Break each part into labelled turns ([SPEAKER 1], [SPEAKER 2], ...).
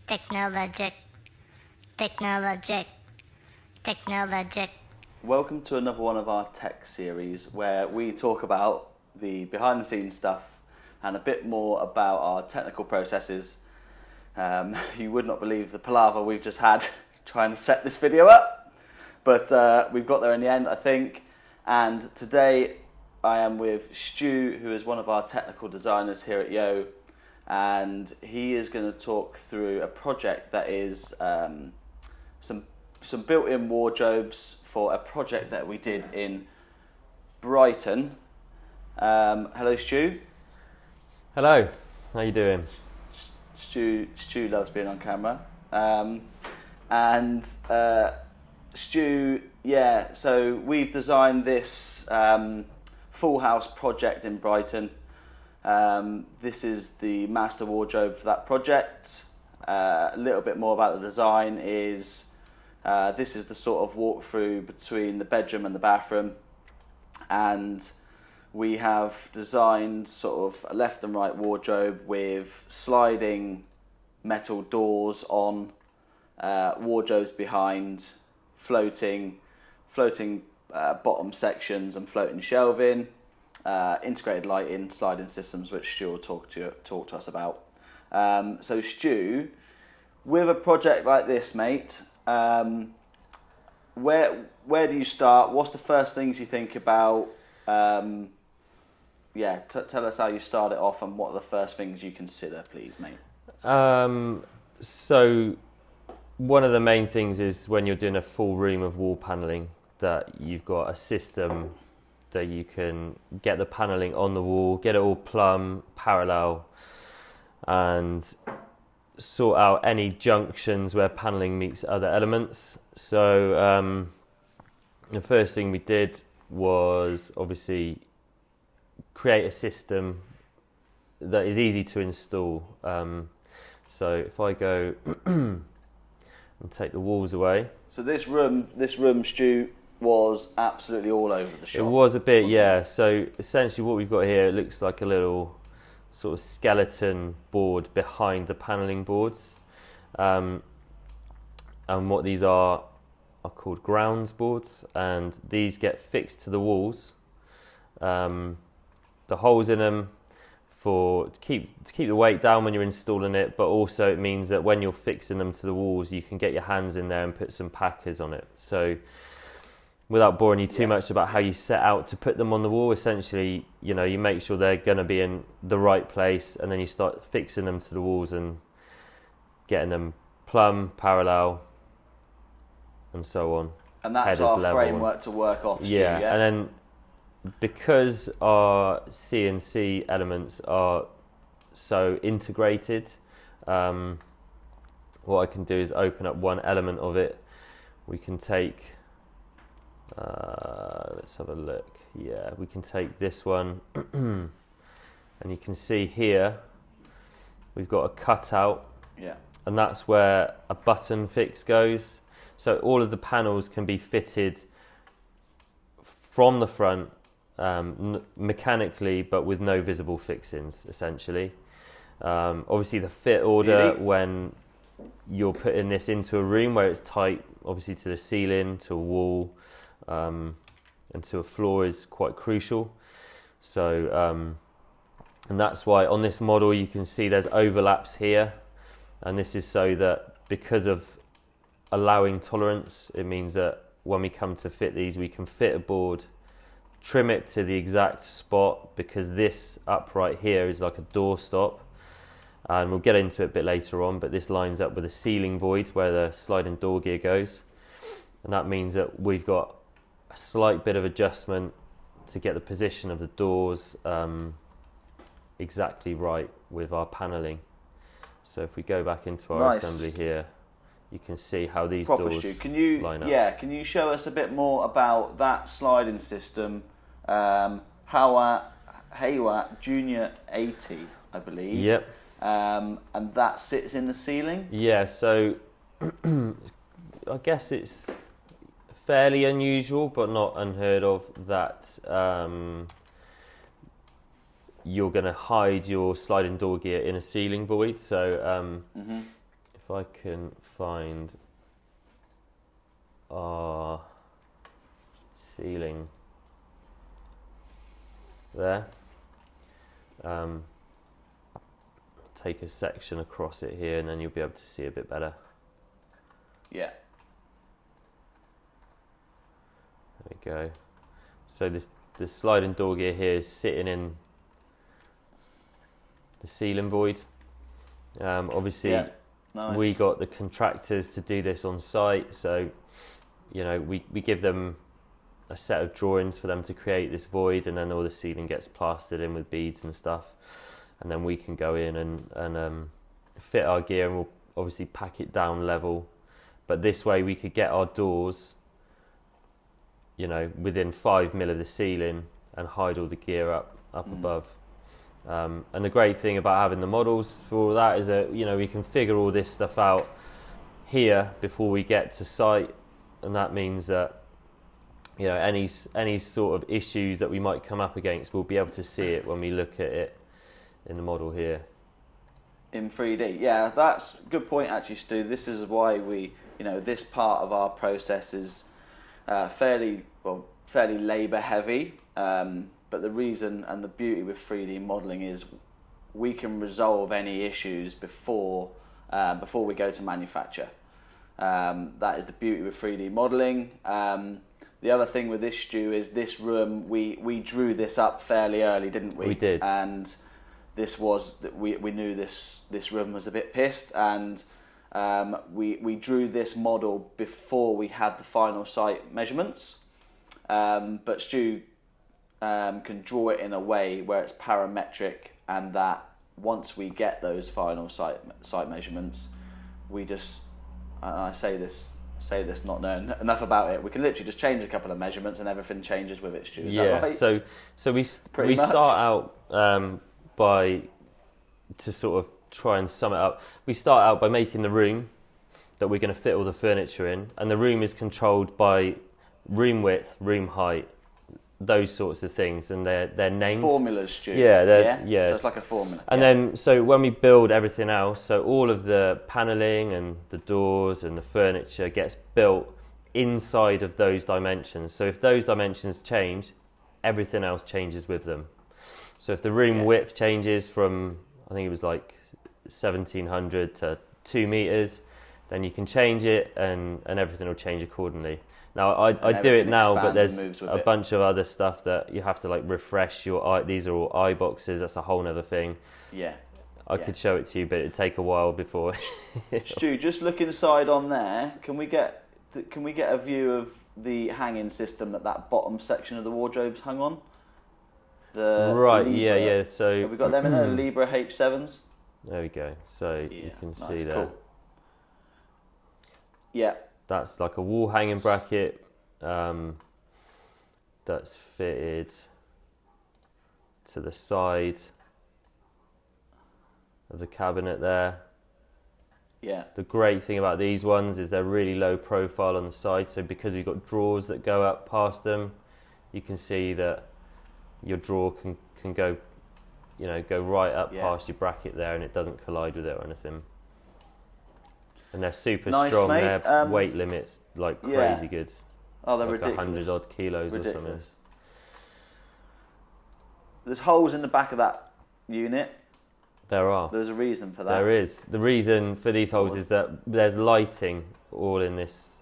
[SPEAKER 1] Technologic, Technologic, Technologic.
[SPEAKER 2] Welcome to another one of our tech series where we talk about the behind the scenes stuff and a bit more about our technical processes. You would not believe the palaver we've just had trying to set this video up, but we've got there in the end, I think. And today I am with Stu, who is one of our technical designers here at YEO, and he is going to talk through a project that is some built-in wardrobes for a project that we did in Brighton. Hello, Stu.
[SPEAKER 3] Hello, how you doing?
[SPEAKER 2] Stu loves being on camera. Stu, yeah, so we've designed this full house project in Brighton. This is the master wardrobe for that project. A little bit more about the design is this is the sort of walkthrough between the bedroom and the bathroom, and we have designed sort of a left and right wardrobe with sliding metal doors on, wardrobes behind, floating bottom sections and floating shelving, integrated lighting, sliding systems, which Stu will talk to us about. So Stu, with a project like this, mate, where do you start? What's the first things you think about? Tell us how you start it off and what are the first things you consider, please, mate.
[SPEAKER 3] So one of the main things is when you're doing a full room of wall panelling, that you've got a system that you can get the panelling on the wall, get it all plumb, parallel, and sort out any junctions where panelling meets other elements. So the first thing we did was obviously create a system that is easy to install. So if I go and take the walls away.
[SPEAKER 2] So this room, Stu, was absolutely all over the shop.
[SPEAKER 3] It was a bit, yeah. So essentially what we've got here, it looks like a little sort of skeleton board behind the panelling boards. And what these are called grounds boards, and these get fixed to the walls. The holes in them to keep the weight down when you're installing it, but also it means that when you're fixing them to the walls, you can get your hands in there and put some packers on it. So without boring you too much about how you set out to put them on the wall, essentially, you make sure they're going to be in the right place, and then you start fixing them to the walls and getting them plumb, parallel, and so on.
[SPEAKER 2] And that's our framework to work off, Stu, yeah?
[SPEAKER 3] And then because our CNC elements are so integrated, what I can do is open up one element of it. We can take, let's have a look. Yeah, we can take this one, and you can see here we've got a cutout. Yeah. And that's where a button fix goes. So all of the panels can be fitted from the front mechanically, but with no visible fixings, essentially. Obviously the fit order when you're putting this into a room where it's tight, obviously to the ceiling, to a wall, and to a floor is quite crucial. So, and that's why on this model you can see there's overlaps here, and this is so that because of allowing tolerance, it means that when we come to fit these, we can fit a board, trim it to the exact spot, because this upright here is like a door stop, and we'll get into it a bit later on, but this lines up with a ceiling void where the sliding door gear goes, and that means that we've got a slight bit of adjustment to get the position of the doors exactly right with our panelling. So if we go back into our assembly here, you can see how these doors line up.
[SPEAKER 2] Yeah, can you show us a bit more about that sliding system? Hayat Junior 80, I believe.
[SPEAKER 3] Yep.
[SPEAKER 2] And that sits in the ceiling?
[SPEAKER 3] Yeah, so I guess it's fairly unusual, but not unheard of, that you're going to hide your sliding door gear in a ceiling void. So if if I can find our ceiling there, take a section across it here, and then you'll be able to see a bit better.
[SPEAKER 2] Yeah.
[SPEAKER 3] There we go. So the sliding door gear here is sitting in the ceiling void. Obviously,
[SPEAKER 2] Yeah. Nice.
[SPEAKER 3] we got the contractors to do this on site, so we give them a set of drawings for them to create this void, and then all the ceiling gets plastered in with beads and stuff, and then we can go in and fit our gear, and we'll obviously pack it down level. But this way we could get our doors within 5 mil of the ceiling and hide all the gear up above. And the great thing about having the models for all that is that we can figure all this stuff out here before we get to site, and that means that any sort of issues that we might come up against, we'll be able to see it when we look at it in the model here
[SPEAKER 2] in 3D. Yeah, that's a good point actually, Stu. This is why we, this part of our process is fairly labour heavy. But the reason and the beauty with 3D modelling is we can resolve any issues before we go to manufacture. That is the beauty with 3D modelling. The other thing with this, Stu, is this room, we drew this up fairly early, didn't we?
[SPEAKER 3] We did.
[SPEAKER 2] And we knew this room was a bit pissed, and we drew this model before we had the final site measurements. But Stu can draw it in a way where it's parametric, and that once we get those final site measurements, we just, and I say this not knowing enough about it, we can literally just change a couple of measurements and everything changes with it, Stu. Is that right?
[SPEAKER 3] So we start out to sort of try and sum it up. We start out by making the room that we're going to fit all the furniture in, and the room is controlled by room width, room height, those sorts of things, and they're named
[SPEAKER 2] formulas, Stu.
[SPEAKER 3] Yeah.
[SPEAKER 2] So it's like a formula.
[SPEAKER 3] And then, so when we build everything else, so all of the paneling and the doors and the furniture gets built inside of those dimensions. So if those dimensions change, everything else changes with them. So if the room width changes from, I think it was like 1700 to 2 meters, then you can change it, and everything will change accordingly. Now I do it now, but there's a bunch of other stuff that you have to like refresh your eye. These are all eye boxes. That's a whole other thing.
[SPEAKER 2] Yeah.
[SPEAKER 3] I could show it to you, but it'd take a while before.
[SPEAKER 2] Stu, just look inside on there. Can we get a view of the hanging system that bottom section of the wardrobe's hung on?
[SPEAKER 3] Right. Libra. Yeah. So
[SPEAKER 2] have we got them in there? Libra H7s.
[SPEAKER 3] There we go. So you can see there.
[SPEAKER 2] Cool. Yeah.
[SPEAKER 3] That's like a wall hanging bracket that's fitted to the side of the cabinet there.
[SPEAKER 2] Yeah.
[SPEAKER 3] The great thing about these ones is they're really low profile on the side, so because we've got drawers that go up past them, you can see that your drawer can go right up past your bracket there, and it doesn't collide with it or anything. And they're super strong.
[SPEAKER 2] Mate.
[SPEAKER 3] Their weight limit's like crazy good.
[SPEAKER 2] Oh, they're
[SPEAKER 3] like
[SPEAKER 2] ridiculous.
[SPEAKER 3] 100 odd kilos or something.
[SPEAKER 2] There's holes in the back of that unit.
[SPEAKER 3] There are.
[SPEAKER 2] There's a reason for that.
[SPEAKER 3] There is. The reason for these holes is that there's lighting all in this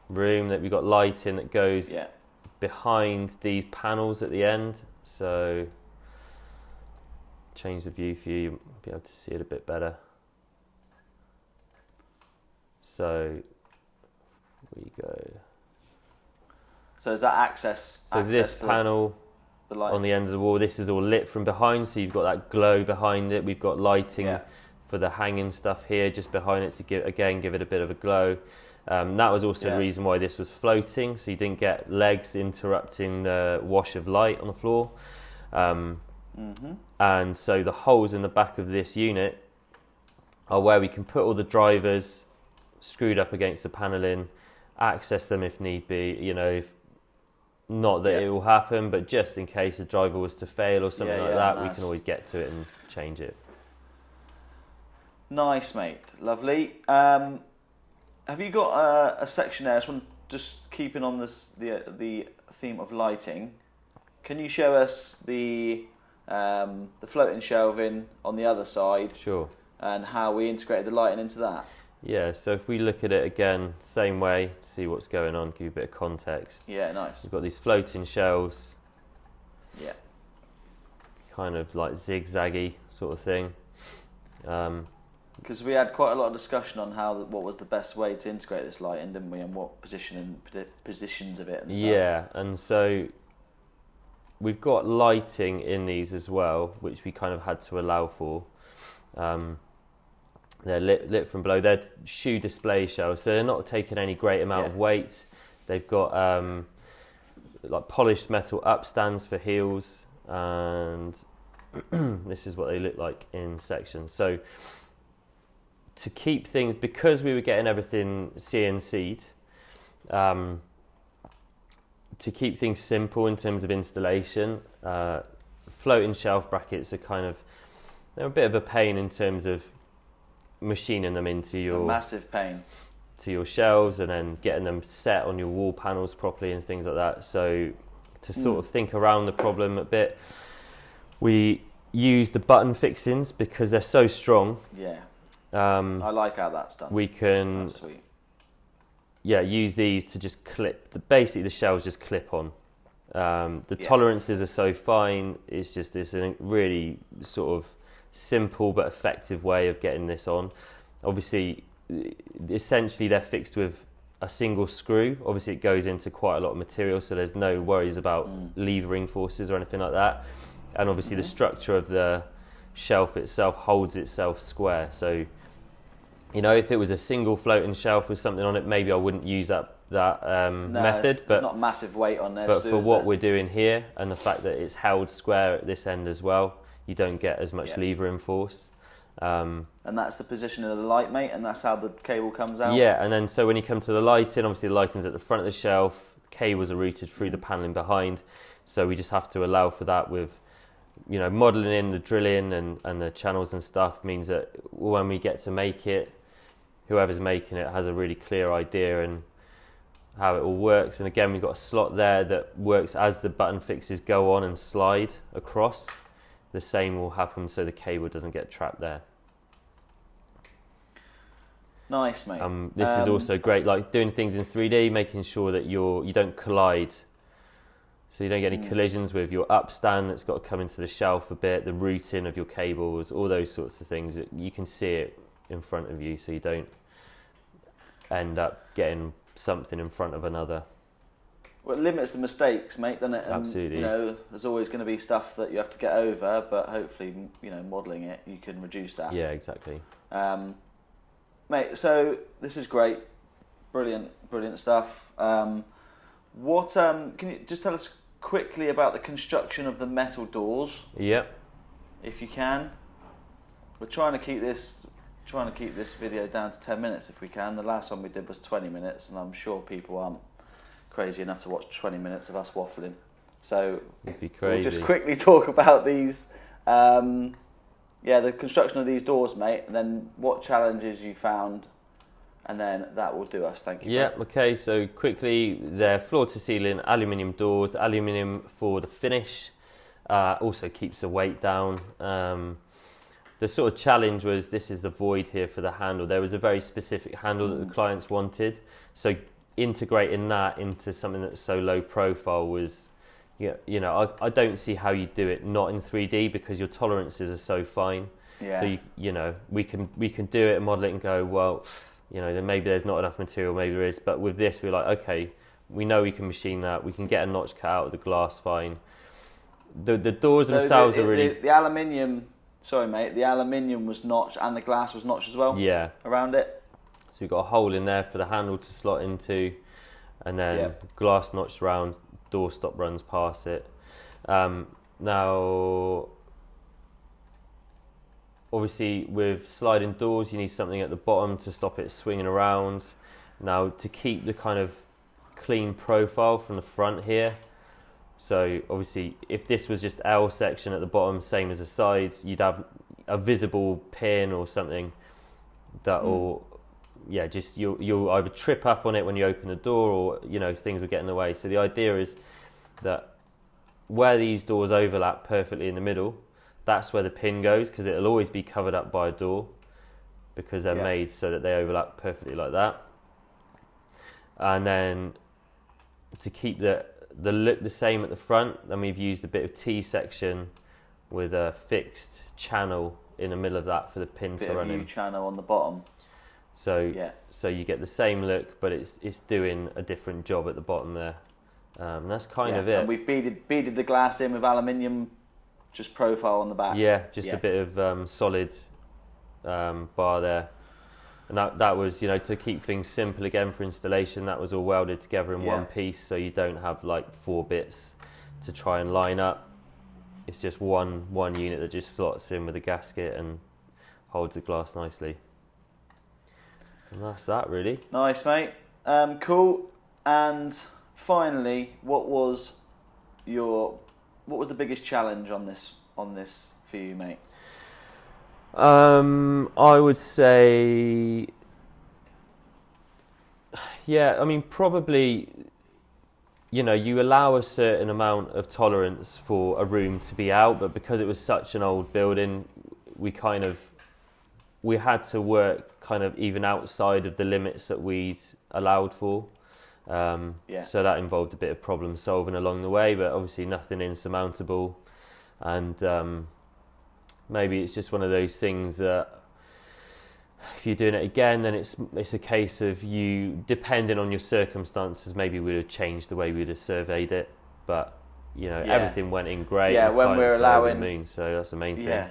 [SPEAKER 3] room. That we've got lighting that goes behind these panels at the end. So change the view for you. You'll be able to see it a bit better. So we go.
[SPEAKER 2] So is that access?
[SPEAKER 3] So this panel on the end of the wall, this is all lit from behind, so you've got that glow behind it. We've got lighting for the hanging stuff here just behind it to give it a bit of a glow. That was also the reason why this was floating, so you didn't get legs interrupting the wash of light on the floor. And so the holes in the back of this unit are where we can put all the drivers screwed up against the paneling, access them if need be, not that it will happen, but just in case a driver was to fail or something like that, we can always get to it and change it.
[SPEAKER 2] Nice, mate. Lovely. Have you got a section there? Just keeping on the theme of lighting. Can you show us the floating shelving on the other side?
[SPEAKER 3] Sure.
[SPEAKER 2] And how we integrated the lighting into that?
[SPEAKER 3] Yeah, so if we look at it again, same way, to see what's going on, give you a bit of context.
[SPEAKER 2] Yeah, nice.
[SPEAKER 3] We've got these floating shelves.
[SPEAKER 2] Yeah.
[SPEAKER 3] Kind of like zigzaggy sort of thing.
[SPEAKER 2] Because we had quite a lot of discussion on what was the best way to integrate this lighting, didn't we, and what positions of it and stuff.
[SPEAKER 3] Yeah, and so we've got lighting in these as well, which we kind of had to allow for. They're lit from below. They're shoe display shelves, so they're not taking any great amount of weight. They've got like polished metal upstands for heels, and this is what they look like in sections. So to keep things, because we were getting everything CNC'd, to keep things simple in terms of installation, floating shelf brackets are they're a bit of a pain in terms of machining them into your
[SPEAKER 2] massive pain
[SPEAKER 3] to your shelves, and then getting them set on your wall panels properly and things like that. So to sort of think around the problem a bit, we use the button fixings because they're so strong.
[SPEAKER 2] Yeah. I like how that's done.
[SPEAKER 3] We can,
[SPEAKER 2] that's sweet.
[SPEAKER 3] Yeah, use these to just clip. Basically, the shells just clip on. The tolerances are so fine. It's just this really sort of simple but effective way of getting this on. Obviously, essentially they're fixed with a single screw. Obviously, it goes into quite a lot of material, so there's no worries about levering forces or anything like that. And obviously, the structure of the shelf itself holds itself square. So, you know, if it was a single floating shelf with something on it, maybe I wouldn't use that method. But
[SPEAKER 2] there's not massive weight on there.
[SPEAKER 3] But for what we're doing here, and the fact that it's held square at this end as well, you don't get as much levering force.
[SPEAKER 2] And that's the position of the light, mate, and that's how the cable comes out?
[SPEAKER 3] Yeah, and then so when you come to the lighting, obviously the lighting's at the front of the shelf, cables are routed through the panelling behind, so we just have to allow for that with, you know, modelling in the drilling and the channels and stuff means that when we get to make it, whoever's making it has a really clear idea and how it all works. And again, we've got a slot there that works as the button fixes go on and slide across. The same will happen so the cable doesn't get trapped there.
[SPEAKER 2] Nice, mate.
[SPEAKER 3] This is also great, like doing things in 3D, making sure that you don't collide. So you don't get any collisions with your upstand that's got to come into the shelf a bit, the routing of your cables, all those sorts of things. You can see it in front of you, so you don't end up getting something in front of another.
[SPEAKER 2] Well, it limits the mistakes, mate, doesn't it? And,
[SPEAKER 3] absolutely.
[SPEAKER 2] You know, there's always going to be stuff that you have to get over, but hopefully, you know, modelling it, you can reduce that.
[SPEAKER 3] Yeah, exactly.
[SPEAKER 2] Mate, so this is great. Brilliant stuff. Can you just tell us quickly about the construction of the metal doors?
[SPEAKER 3] Yep.
[SPEAKER 2] If you can. We're trying to keep this video down to 10 minutes if we can. The last one we did was 20 minutes, and I'm sure people aren't crazy enough to watch 20 minutes of us waffling. So
[SPEAKER 3] it'd be crazy.
[SPEAKER 2] We'll just quickly talk about these. The construction of these doors, mate, and then what challenges you found, and then that will do us. Thank you.
[SPEAKER 3] Yeah, okay, so quickly, they're floor-to-ceiling aluminium doors, aluminium for the finish, also keeps the weight down. The sort of challenge was, this is the void here for the handle. There was a very specific handle that the clients wanted, so integrating that into something that's so low profile was, you know, I don't see how you do it not in 3D because your tolerances are so fine.
[SPEAKER 2] Yeah.
[SPEAKER 3] So you know, we can do it and model it and go, well, you know, then maybe there's not enough material, maybe there is. But with this, we're like, okay, we know we can machine that. We can get a notch cut out of the glass fine. The doors themselves are really
[SPEAKER 2] the aluminium. Sorry, mate. The aluminium was notched and the glass was notched as well.
[SPEAKER 3] Yeah.
[SPEAKER 2] Around it.
[SPEAKER 3] So we've got a hole in there for the handle to slot into, and then glass notched around, door stop runs past it. Now, obviously with sliding doors, you need something at the bottom to stop it swinging around. Now, to keep the kind of clean profile from the front here, so obviously if this was just L section at the bottom, same as the sides, you'd have a visible pin or something that will, just you'll either trip up on it when you open the door, or things will get in the way. So the idea is that where these doors overlap perfectly in the middle, that's where the pin goes, because it'll always be covered up by a door, because they're made so that they overlap perfectly like that. And then to keep the look the same at the front, then we've used a bit of T-section with a fixed channel in the middle of that for the pin to run in.
[SPEAKER 2] Bit of U-channel on the bottom.
[SPEAKER 3] So you get the same look, but it's doing a different job at the bottom there. And that's kind of it.
[SPEAKER 2] And we've beaded the glass in with aluminium, just profile on the back.
[SPEAKER 3] Yeah, just a bit of solid bar there. And that was, to keep things simple again for installation, that was all welded together in one piece, so you don't have like 4 bits to try and line up. It's just one unit that just slots in with a gasket and holds the glass nicely. And that's that, really. Nice, mate.
[SPEAKER 2] Cool. And finally, what was the biggest challenge on this for you, mate?
[SPEAKER 3] I would say, probably, you allow a certain amount of tolerance for a room to be out, but because it was such an old building, we had to work kind of even outside of the limits that we'd allowed for. So that involved a bit of problem solving along the way, but obviously nothing insurmountable. And maybe it's just one of those things that if you're doing it again, then it's a case of you, depending on your circumstances, maybe we'd have changed the way we'd have surveyed it. But everything went in great.
[SPEAKER 2] Yeah, when we're allowing
[SPEAKER 3] the moon, so that's the main thing.
[SPEAKER 2] Yeah,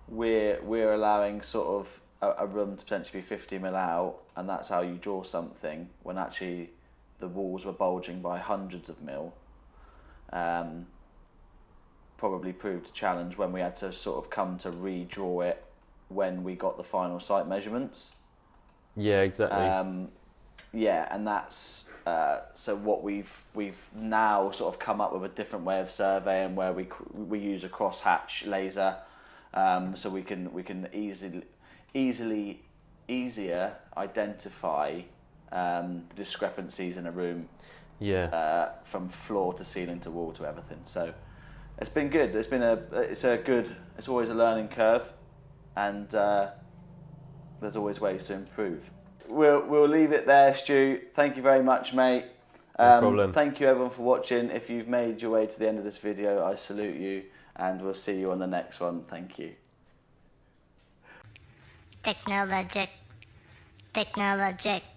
[SPEAKER 2] we're allowing sort of a room to potentially be 50 mil out, and that's how you draw something. When actually the walls were bulging by hundreds of mil. Probably proved a challenge when we had to sort of come to redraw it when we got the final site measurements.
[SPEAKER 3] Yeah, exactly.
[SPEAKER 2] And that's so what we've now sort of come up with a different way of surveying where we use a crosshatch laser, so we can easier identify discrepancies in a room. From floor to ceiling to wall to everything. So it's been good. It's always a learning curve, and there's always ways to improve. We'll leave it there, Stu. Thank you very much, mate.
[SPEAKER 3] No problem.
[SPEAKER 2] Thank you everyone for watching. If you've made your way to the end of this video, I salute you, and we'll see you on the next one. Thank you.
[SPEAKER 1] Technologic.